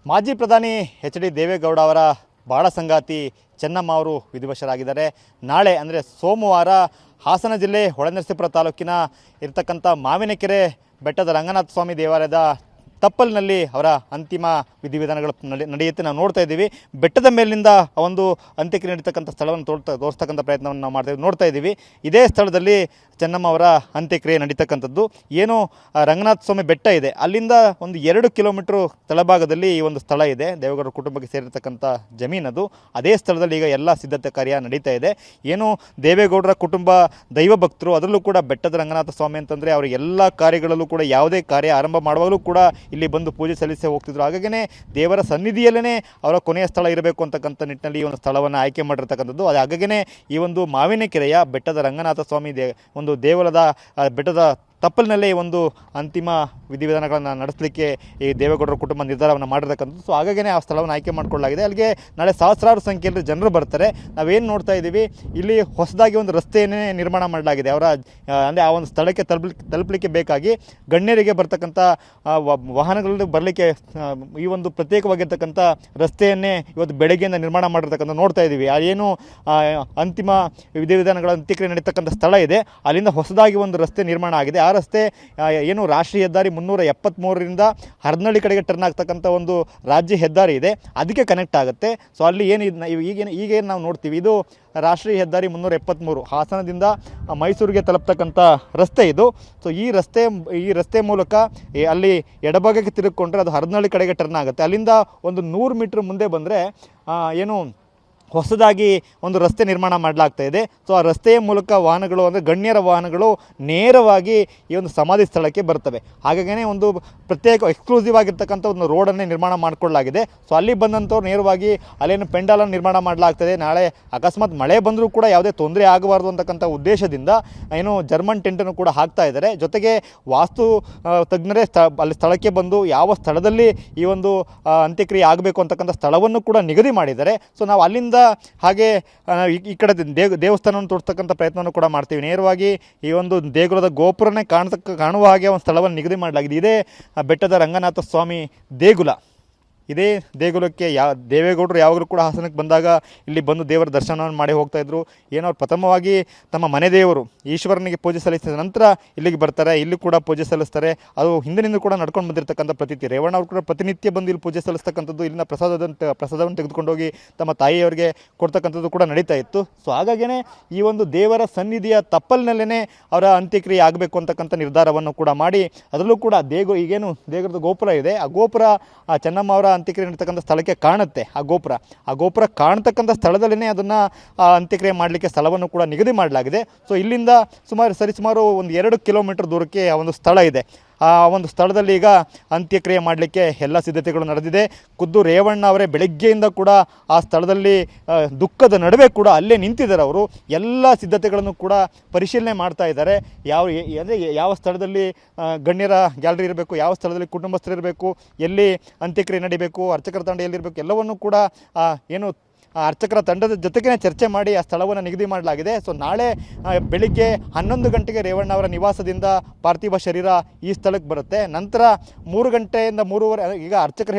ಮಾಜಿ ಪ್ರಧಾನಿ ಎಚ್.ಡಿ. ದೇವೇಗೌಡ ಅವರ ಬಾಳ ಸಂಗಾತಿ ಚೆನ್ನಮ್ಮ ಅವರು ವಿಧಿವಶರಾಗಿದ್ದಾರೆ. ನಾಳೆ ಅಂದರೆ ಸೋಮವಾರ ಹಾಸನ ಜಿಲ್ಲೆ ಹೊಳೆನರಸೀಪುರ ತಾಲೂಕಿನ ಇರತಕ್ಕಂಥ ಮಾವಿನಕೆರೆ ಬೆಟ್ಟದ ರಂಗನಾಥ ಸ್ವಾಮಿ ದೇವಾಲಯದ ತಪ್ಪಲಿನಲ್ಲಿ ಅವರ ಅಂತಿಮ ವಿಧಿವಿಧಾನಗಳು ನಡೆಯುತ್ತೆ. ನಾವು ನೋಡ್ತಾ ಇದ್ದೀವಿ. ಬೆಟ್ಟದ ಮೇಲಿನಿಂದ ಒಂದು ಅಂತ್ಯಕ್ರಿಯೆ ನಡೀತಕ್ಕಂಥ ಸ್ಥಳವನ್ನು ತೋರಿಸ್ತಕ್ಕಂಥ ಪ್ರಯತ್ನವನ್ನು ನಾವು ನೋಡ್ತಾ ಇದ್ದೀವಿ. ಇದೇ ಸ್ಥಳದಲ್ಲಿ ಚೆನ್ನಮ್ಮ ಅವರ ಅಂತ್ಯಕ್ರಿಯೆ ನಡೀತಕ್ಕಂಥದ್ದು. ಏನು ರಂಗನಾಥ ಸ್ವಾಮಿ ಬೆಟ್ಟ ಇದೆ, ಅಲ್ಲಿಂದ ಒಂದು 2 ಕಿಲೋಮೀಟ್ರ್ ತಳಭಾಗದಲ್ಲಿ ಈ ಒಂದು ಸ್ಥಳ ಇದೆ. ದೇವೇಗೌಡರ ಕುಟುಂಬಕ್ಕೆ ಸೇರಿರ್ತಕ್ಕಂಥ ಜಮೀನದು. ಅದೇ ಸ್ಥಳದಲ್ಲಿ ಈಗ ಎಲ್ಲ ಸಿದ್ಧತೆ ಕಾರ್ಯ ನಡೀತಾ ಇದೆ. ಏನು ದೇವೇಗೌಡರ ಕುಟುಂಬ ದೈವ ಭಕ್ತರು, ಅದರಲ್ಲೂ ಕೂಡ ಬೆಟ್ಟದ ರಂಗನಾಥ ಸ್ವಾಮಿ ಅಂತಂದರೆ ಅವರ ಎಲ್ಲ ಕಾರ್ಯಗಳಲ್ಲೂ ಕೂಡ ಯಾವುದೇ ಕಾರ್ಯ ಆರಂಭ ಮಾಡುವಾಗಲೂ ಕೂಡ ಇಲ್ಲಿ ಬಂದು ಪೂಜೆ ಸಲ್ಲಿಸಿ ಹೋಗ್ತಿದ್ರು. ಹಾಗಾಗಿನೇ ದೇವರ ಸನ್ನಿಧಿಯಲ್ಲೇ ಅವರ ಕೊನೆಯ ಸ್ಥಳ ಇರಬೇಕು ಅಂತಕ್ಕಂಥ ನಿಟ್ಟಿನಲ್ಲಿ ಈ ಒಂದು ಸ್ಥಳವನ್ನು ಆಯ್ಕೆ ಮಾಡಿರ್ತಕ್ಕಂಥದ್ದು. ಅದು ಹಾಗಾಗಿನೇ ಈ ಒಂದು ಮಾವಿನಕೆರೆಯ ಬೆಟ್ಟದ ರಂಗನಾಥ ಸ್ವಾಮಿ ಒಂದು ದೇವಲದ ಬೆಟ್ಟದ ತಪ್ಪಲಿನಲ್ಲೇ ಒಂದು ಅಂತಿಮ ವಿಧಿವಿಧಾನಗಳನ್ನು ನಡೆಸಲಿಕ್ಕೆ ಈ ದೇವೇಗೌಡರ ಕುಟುಂಬ ನಿರ್ಧಾರವನ್ನು ಮಾಡಿರ್ತಕ್ಕಂಥದ್ದು. ಸೊ ಹಾಗಾಗಿನೇ ಆ ಸ್ಥಳವನ್ನು ಆಯ್ಕೆ ಮಾಡಿಕೊಳ್ಳಲಾಗಿದೆ. ಅಲ್ಲಿಗೆ ನಾಳೆ ಸಹಸ್ರಾರು ಸಂಖ್ಯೆಯಲ್ಲಿ ಜನರು ಬರ್ತಾರೆ. ನಾವೇನು ನೋಡ್ತಾ ಇದ್ದೀವಿ, ಇಲ್ಲಿ ಹೊಸದಾಗಿ ಒಂದು ರಸ್ತೆಯನ್ನೇ ನಿರ್ಮಾಣ ಮಾಡಲಾಗಿದೆ. ಅವರ ಅಂದರೆ ಆ ಒಂದು ಸ್ಥಳಕ್ಕೆ ತಲುಪಲಿಕ್ಕೆ ಬೇಕಾಗಿ ಗಣ್ಯರಿಗೆ ಬರ್ತಕ್ಕಂಥ ವಾಹನಗಳಲ್ಲಿ ಬರಲಿಕ್ಕೆ ಈ ಒಂದು ಪ್ರತ್ಯೇಕವಾಗಿರ್ತಕ್ಕಂಥ ರಸ್ತೆಯನ್ನೇ ಇವತ್ತು ಬೆಳಗ್ಗೆಯಿಂದ ನಿರ್ಮಾಣ ಮಾಡಿರ್ತಕ್ಕಂಥ ನೋಡ್ತಾ ಇದ್ದೀವಿ. ಏನು ಅಂತಿಮ ವಿಧಿವಿಧಾನಗಳ ಅಂತ್ಯಕ್ರಿಯೆ ನಡೀತಕ್ಕಂಥ ಸ್ಥಳ ಇದೆ, ಅಲ್ಲಿಂದ ಹೊಸದಾಗಿ ಒಂದು ರಸ್ತೆ ನಿರ್ಮಾಣ ಆಗಿದೆ. ಆ ರಸ್ತೆ ಏನು ರಾಷ್ಟ್ರೀಯ ಹೆದ್ದಾರಿ 373ರಿಂದ ಹರದನಹಳ್ಳಿ ಕಡೆಗೆ ಟರ್ನ್ ಆಗ್ತಕ್ಕಂಥ ಒಂದು ರಾಜ್ಯ ಹೆದ್ದಾರಿ ಇದೆ, ಅದಕ್ಕೆ ಕನೆಕ್ಟ್ ಆಗುತ್ತೆ. ಸೊ ಅಲ್ಲಿ ಏನು ಈಗೇನು ನಾವು ನೋಡ್ತೀವಿ, ಇದು ರಾಷ್ಟ್ರೀಯ ಹೆದ್ದಾರಿ 373 ಹಾಸನದಿಂದ ಮೈಸೂರಿಗೆ ತಲುಪ್ತಕ್ಕಂಥ ರಸ್ತೆ ಇದು. ಸೊ ಈ ರಸ್ತೆ ಮೂಲಕ ಅಲ್ಲಿ ಎಡಭಾಗಕ್ಕೆ ತಿರುಗಿಕೊಂಡ್ರೆ ಅದು ಹರದನಹಳ್ಳಿ ಕಡೆಗೆ ಟರ್ನ್ ಆಗುತ್ತೆ. ಅಲ್ಲಿಂದ ಒಂದು 100 ಮೀಟ್ರ್ ಮುಂದೆ ಬಂದರೆ ಏನು ಹೊಸದಾಗಿ ಒಂದು ರಸ್ತೆ ನಿರ್ಮಾಣ ಮಾಡಲಾಗ್ತಾ ಇದೆ. ಸೊ ಆ ರಸ್ತೆಯ ಮೂಲಕ ವಾಹನಗಳು ಅಂದರೆ ಗಣ್ಯರ ವಾಹನಗಳು ನೇರವಾಗಿ ಈ ಒಂದು ಸಮಾಧಿ ಸ್ಥಳಕ್ಕೆ ಬರ್ತವೆ. ಹಾಗಾಗಿಯೇ ಒಂದು ಪ್ರತ್ಯೇಕ ಎಕ್ಸ್ಕ್ಲೂಸಿವ್ ಆಗಿರ್ತಕ್ಕಂಥ ಒಂದು ರೋಡನ್ನೇ ನಿರ್ಮಾಣ ಮಾಡಿಕೊಳ್ಳಲಾಗಿದೆ. ಸೊ ಅಲ್ಲಿ ಬಂದಂಥವ್ರು ನೇರವಾಗಿ ಅಲ್ಲೇನು ಪೆಂಡಾಲನ್ನು ನಿರ್ಮಾಣ ಮಾಡಲಾಗ್ತದೆ. ನಾಳೆ ಅಕಸ್ಮಾತ್ ಮಳೆ ಬಂದರೂ ಕೂಡ ಯಾವುದೇ ತೊಂದರೆ ಆಗಬಾರ್ದು ಅಂತಕ್ಕಂಥ ಉದ್ದೇಶದಿಂದ ಏನು ಜರ್ಮನ್ ಟೆಂಟನ್ನು ಕೂಡ ಹಾಕ್ತಾ ಇದ್ದಾರೆ. ಜೊತೆಗೆ ವಾಸ್ತು ತಜ್ಞರೇ ಅಲ್ಲಿ ಸ್ಥಳಕ್ಕೆ ಬಂದು ಯಾವ ಸ್ಥಳದಲ್ಲಿ ಈ ಒಂದು ಅಂತ್ಯಕ್ರಿಯೆ ಆಗಬೇಕು ಅಂತಕ್ಕಂಥ ಸ್ಥಳವನ್ನು ಕೂಡ ನಿಗದಿ ಮಾಡಿದ್ದಾರೆ. ಸೊ ನಾವು ಅಲ್ಲಿಂದ ಹಾಗೆ ಈ ಕಡೆ ದೇವಸ್ಥಾನವನ್ನು ತೋರಿಸ್ತಕ್ಕಂಥ ಪ್ರಯತ್ನವನ್ನು ಕೂಡ ಮಾಡ್ತೀವಿ. ನೇರವಾಗಿ ಈ ಒಂದು ದೇಗುಲದ ಗೋಪುರನೇ ಕಾಣುವ ಹಾಗೆ ಒಂದು ಸ್ಥಳವನ್ನು ನಿಗದಿ ಮಾಡಲಾಗಿದೆ. ಇದೇ ಬೆಟ್ಟದ ರಂಗನಾಥ ಸ್ವಾಮಿ ದೇಗುಲ. ಇದೇ ದೇಗುಲಕ್ಕೆ ದೇವೇಗೌಡರು ಯಾವಾಗಲೂ ಕೂಡ ಹಾಸನಕ್ಕೆ ಬಂದಾಗ ಇಲ್ಲಿ ಬಂದು ದೇವರ ದರ್ಶನವನ್ನು ಮಾಡಿ ಹೋಗ್ತಾಯಿದ್ರು. ಏನೋ ಪ್ರಥಮವಾಗಿ ತಮ್ಮ ಮನೆ ದೇವರು ಈಶ್ವರನಿಗೆ ಪೂಜೆ ಸಲ್ಲಿಸಿದ ನಂತರ ಇಲ್ಲಿಗೆ ಬರ್ತಾರೆ, ಇಲ್ಲಿ ಕೂಡ ಪೂಜೆ ಸಲ್ಲಿಸ್ತಾರೆ. ಅದು ಹಿಂದಿನಿಂದ ಕೂಡ ನಡ್ಕೊಂಡು ಬಂದಿರತಕ್ಕಂಥ ಪ್ರತೀತಿ. ರೇವಣ್ಣ ಅವರು ಕೂಡ ಪ್ರತಿನಿತ್ಯ ಬಂದು ಇಲ್ಲಿ ಪೂಜೆ ಸಲ್ಲಿಸ್ತಕ್ಕಂಥದ್ದು, ಇಲ್ಲಿನ ಪ್ರಸಾದವನ್ನು ತೆಗೆದುಕೊಂಡೋಗಿ ತಮ್ಮ ತಾಯಿಯವರಿಗೆ ಕೊಡ್ತಕ್ಕಂಥದ್ದು ಕೂಡ ನಡೀತಾ ಇತ್ತು. ಸೊ ಹಾಗಾಗಿಯೇ ಈ ಒಂದು ದೇವರ ಸನ್ನಿಧಿಯ ತಪ್ಪಲಿನಲ್ಲೇ ಅವರ ಅಂತ್ಯಕ್ರಿಯೆ ಆಗಬೇಕು ಅಂತಕ್ಕಂಥ ನಿರ್ಧಾರವನ್ನು ಕೂಡ ಮಾಡಿ, ಅದರಲ್ಲೂ ಕೂಡ ಈಗೇನು ದೇಗುಲದ ಗೋಪುರ ಇದೆ, ಆ ಗೋಪುರ ಚೆನ್ನಮ್ಮ ಅವರ ಅಂತ್ಯಕ್ರಿಯೆ ನಡೀತಕ್ಕಂಥ ಸ್ಥಳಕ್ಕೆ ಕಾಣುತ್ತೆ. ಆ ಗೋಪುರ ಕಾಣ್ತಕ್ಕಂಥ ಸ್ಥಳದಲ್ಲೇ ಅದನ್ನು ಅಂತ್ಯಕ್ರಿಯೆ ಮಾಡಲಿಕ್ಕೆ ಸ್ಥಳವನ್ನು ಕೂಡ ನಿಗದಿ ಮಾಡಲಾಗಿದೆ. ಸೊ ಇಲ್ಲಿಂದ ಸರಿಸುಮಾರು ಒಂದು 2 ಕಿಲೋಮೀಟರ್ ದೂರಕ್ಕೆ ಆ ಒಂದು ಸ್ಥಳ ಇದೆ. ಆ ಒಂದು ಸ್ಥಳದಲ್ಲಿ ಈಗ ಅಂತ್ಯಕ್ರಿಯೆ ಮಾಡಲಿಕ್ಕೆ ಎಲ್ಲ ಸಿದ್ಧತೆಗಳು ನಡೆದಿದೆ. ಖುದ್ದು ರೇವಣ್ಣ ಅವರೇ ಬೆಳಗ್ಗೆಯಿಂದ ಕೂಡ ಆ ಸ್ಥಳದಲ್ಲಿ ದುಃಖದ ನಡುವೆ ಕೂಡ ಅಲ್ಲೇ ನಿಂತಿದ್ದಾರೆ. ಅವರು ಎಲ್ಲ ಸಿದ್ಧತೆಗಳನ್ನು ಕೂಡ ಪರಿಶೀಲನೆ ಮಾಡ್ತಾ ಇದ್ದಾರೆ. ಯಾವ ಸ್ಥಳದಲ್ಲಿ ಗಣ್ಯರ ಗ್ಯಾಲರಿ ಇರಬೇಕು, ಯಾವ ಸ್ಥಳದಲ್ಲಿ ಕುಟುಂಬಸ್ಥರು ಇರಬೇಕು, ಎಲ್ಲಿ ಅಂತ್ಯಕ್ರಿಯೆ ನಡೀಬೇಕು, ಅರ್ಚಕರ ತಂಡ ಎಲ್ಲಿರಬೇಕು, ಎಲ್ಲವನ್ನೂ ಕೂಡ ಏನು ಅರ್ಚಕರ ತಂಡದ ಜೊತೆಗೇ ಚರ್ಚೆ ಮಾಡಿ ಆ ಸ್ಥಳವನ್ನು ನಿಗದಿ ಮಾಡಲಾಗಿದೆ. ಸೊ ನಾಳೆ ಬೆಳಿಗ್ಗೆ 11 ಗಂಟೆಗೆ ರೇವಣ್ಣ ಅವರ ನಿವಾಸದಿಂದ ಪಾರ್ಥಿವ ಶರೀರ ಈ ಸ್ಥಳಕ್ಕೆ ಬರುತ್ತೆ. ನಂತರ 3 ಗಂಟೆಯಿಂದ 3:30 ಈಗ ಅರ್ಚಕರು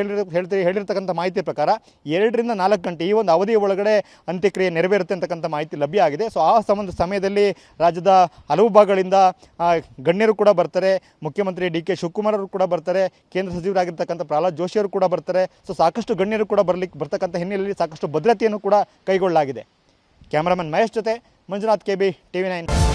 ಹೇಳಿರ್ತಕ್ಕಂಥ ಮಾಹಿತಿ ಪ್ರಕಾರ 2 ರಿಂದ 4 ಗಂಟೆ ಈ ಒಂದು ಅವಧಿಯ ಒಳಗಡೆ ಅಂತ್ಯಕ್ರಿಯೆ ನೆರವೇರುತ್ತೆ ಅಂತಕ್ಕಂಥ ಮಾಹಿತಿ ಲಭ್ಯ ಆಗಿದೆ. ಸೊ ಆ ಸಮಯದಲ್ಲಿ ರಾಜ್ಯದ ಹಲವು ಭಾಗಗಳಿಂದ ಗಣ್ಯರು ಕೂಡ ಬರ್ತಾರೆ. ಮುಖ್ಯಮಂತ್ರಿ ಡಿ.ಕೆ. ಶಿವಕುಮಾರ್ ಅವರು ಕೂಡ ಬರ್ತಾರೆ. ಕೇಂದ್ರ ಸಚಿವರಾಗಿರ್ತಕ್ಕಂಥ ಪ್ರಹ್ಲಾದ್ ಜೋಶಿ ಅವರು ಕೂಡ ಬರ್ತಾರೆ. ಸೊ ಸಾಕಷ್ಟು ಗಣ್ಯರು ಕೂಡ ಬರ್ತಕ್ಕಂಥ ಹಿನ್ನೆಲೆಯಲ್ಲಿ ಸಾಕಷ್ಟು ಭದ್ರತೆಯನ್ನು ಕೂಡ ಕೈಗೊಳ್ಳಲಾಗಿದೆ. ಕ್ಯಾಮರಾಮನ್ ಮಹೇಶ್ ಜೊತೆ ಮಂಜುನಾಥ್, KB, TV9.